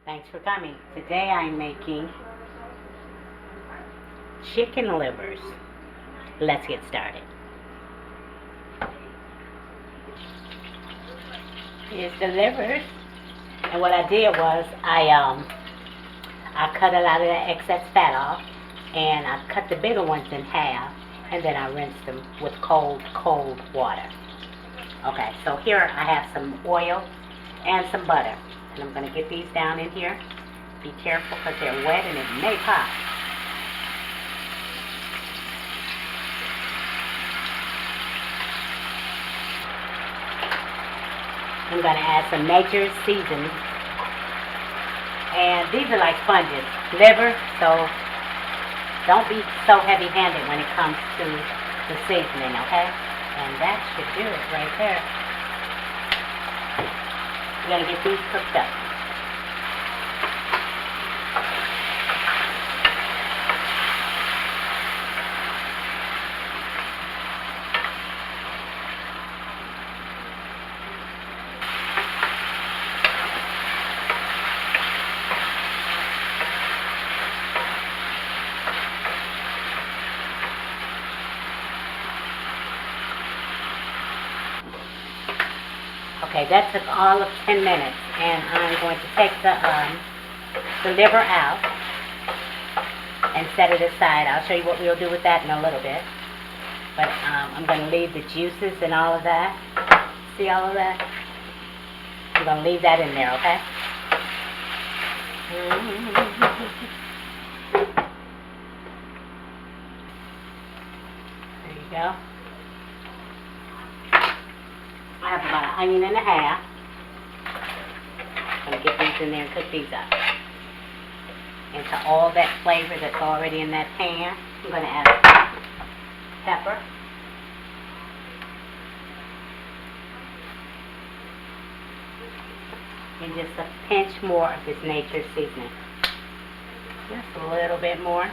Thanks for coming. Today I'm making chicken livers. Let's get started. Here's the livers. And what I did was I cut a lot of the excess fat off, and I cut the bigger ones in half, and then I rinsed them with cold water. Okay, so here I have some oil and some butter, and I'm going to get these down in here. Be careful because they're wet and it may pop. I'm going to add some nature's seasoning. And these are like sponges, liver, so don't be so heavy-handed when it comes to the seasoning, okay? And that should do it right there. We're going to get these cooked up. Okay, that took all of 10 minutes, and I'm going to take the liver out and set it aside. I'll show you what we'll do with that in a little bit. But I'm going to leave the juices and all of that. See all of that? I'm going to leave that in there, okay? There you go. I have about an onion and a half. I'm going to get these in there and cook these up. And to all that flavor that's already in that pan, I'm going to add pepper. And just a pinch more of this nature's seasoning. Just a little bit more.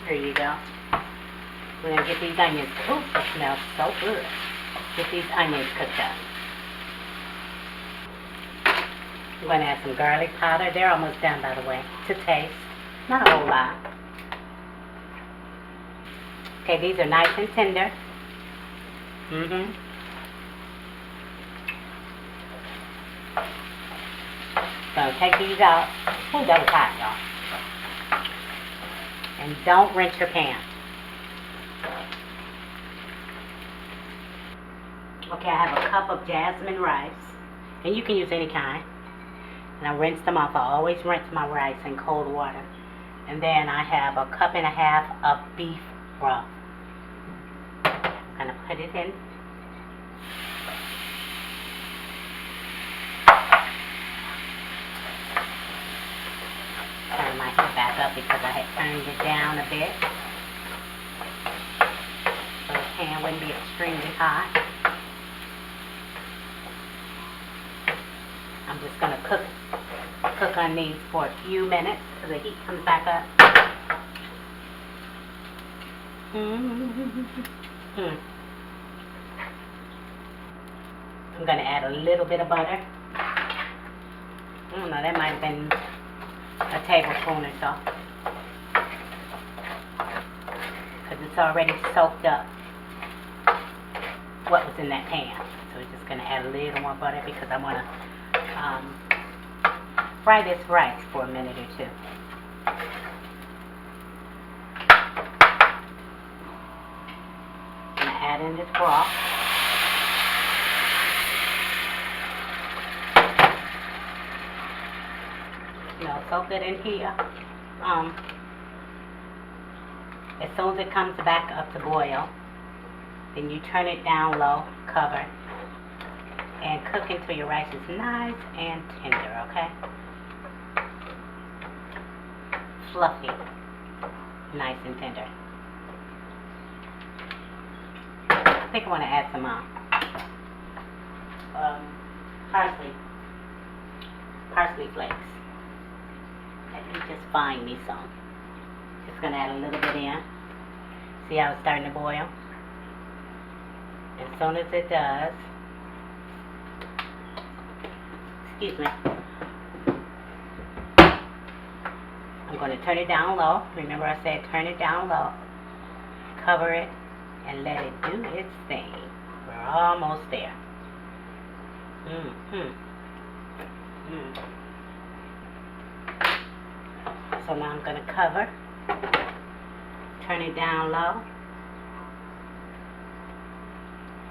There you go. We're going to get these onions. Ooh, it smells so good. Get these onions cooked up. I'm going to add some garlic powder. They're almost done, by the way, to taste. Not a whole lot. Okay, these are nice and tender. So take these out. Oh, that was hot, y'all. And don't rinse your pan. Okay, I have a cup of jasmine rice, and you can use any kind. And I rinse them off. I always rinse my rice in cold water. And then I have a cup and a half of beef broth. I'm going to put it in. Turn my heat back up because I had turned it down a bit, so the pan wouldn't be extremely hot. I'm just going to cook on these for a few minutes so the heat comes back up. I'm going to add a little bit of butter. I don't know, that might have been a tablespoon or so, because it's already soaked up what was in that pan. So we're just going to add a little more butter because I want to fry this rice for a minute or two. I'm going to add in this broth. Smells so good in here. As soon as it comes back up to boil, then you turn it down low, cover, and cook until your rice is nice and tender, okay? Fluffy, nice and tender. I think I want to add some parsley flakes. Let me just find me some. Just going to add a little bit in. See how it's starting to boil? As soon as it does, excuse me, I'm going to turn it down low. Remember I said turn it down low. Cover it and let it do its thing. We're almost there. So now I'm going to cover, turn it down low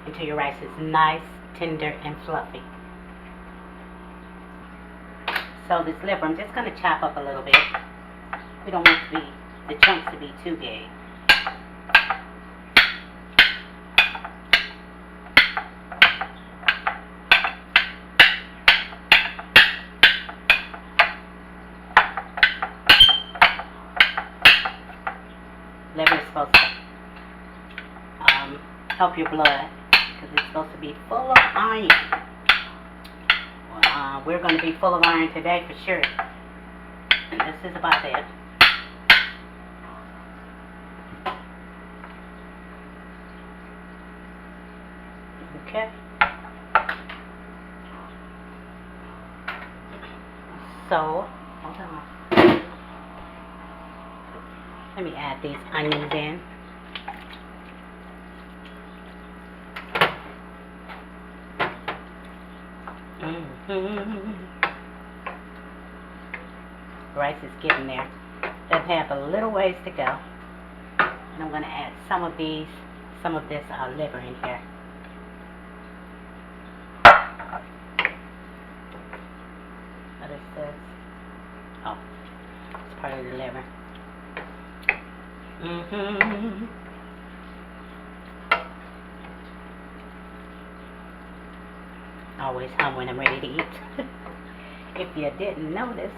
until your rice is nice, tender, and fluffy. So this liver, I'm just going to chop up a little bit. We don't want the chunks to be too big. Liver is supposed to help your blood because it's supposed to be full of iron. Well, we're going to be full of iron today for sure. And this is about it. Okay. So, hold on. Let me add these onions in. Rice is getting there. Does have a little ways to go. And I'm going to add some of this liver in here. What is this? Oh, it's part of the liver. Always hum when I'm ready to eat. If you didn't notice,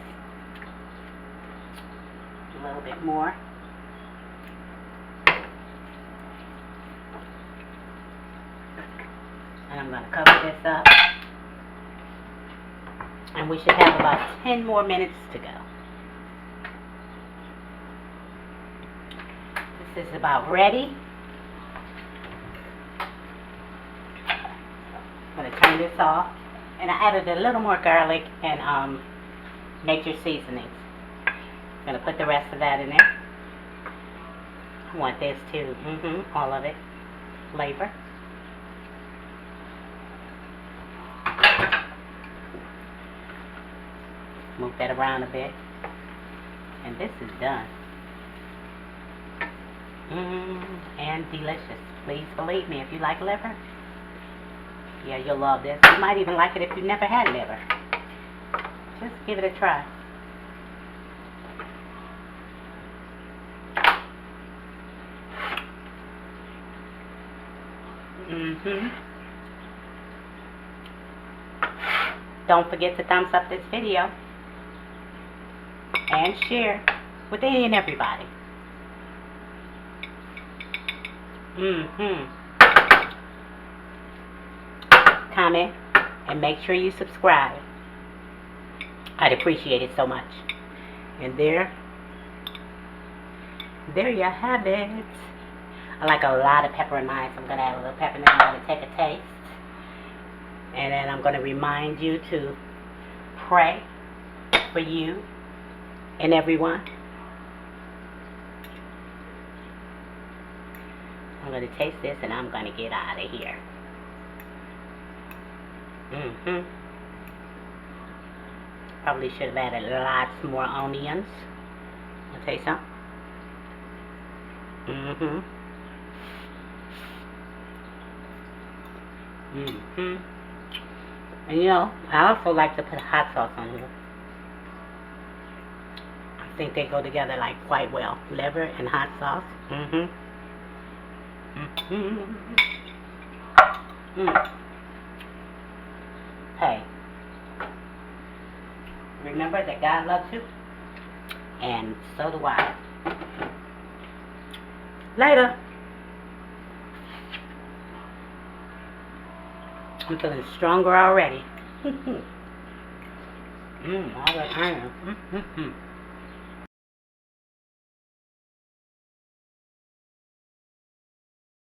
a little bit more. And I'm going to cover this up. And we should have about 10 more minutes to go. This is about ready. I'm going to turn this off. And I added a little more garlic and nature seasonings. I'm going to put the rest of that in there. I want this too. All of it. Flavor. Move that around a bit. And this is done. And delicious. Please believe me, if you like liver, yeah, you'll love this. You might even like it if you've never had liver. Just give it a try. Don't forget to thumbs up this video and share with any and everybody. Comment and make sure you subscribe. I'd appreciate it so much. And there you have it. I like a lot of pepper in mine, so I'm going to add a little pepper and then I'm going to take a taste. And then I'm going to remind you to pray for you and everyone. I'm going to taste this and I'm going to get out of here. Probably should have added lots more onions. I'll taste some. And you know, I also like to put hot sauce on here. I think they go together like quite well. Liver and hot sauce. Hey, remember that God loves you, and so do I. Later. I'm feeling stronger already. All that iron.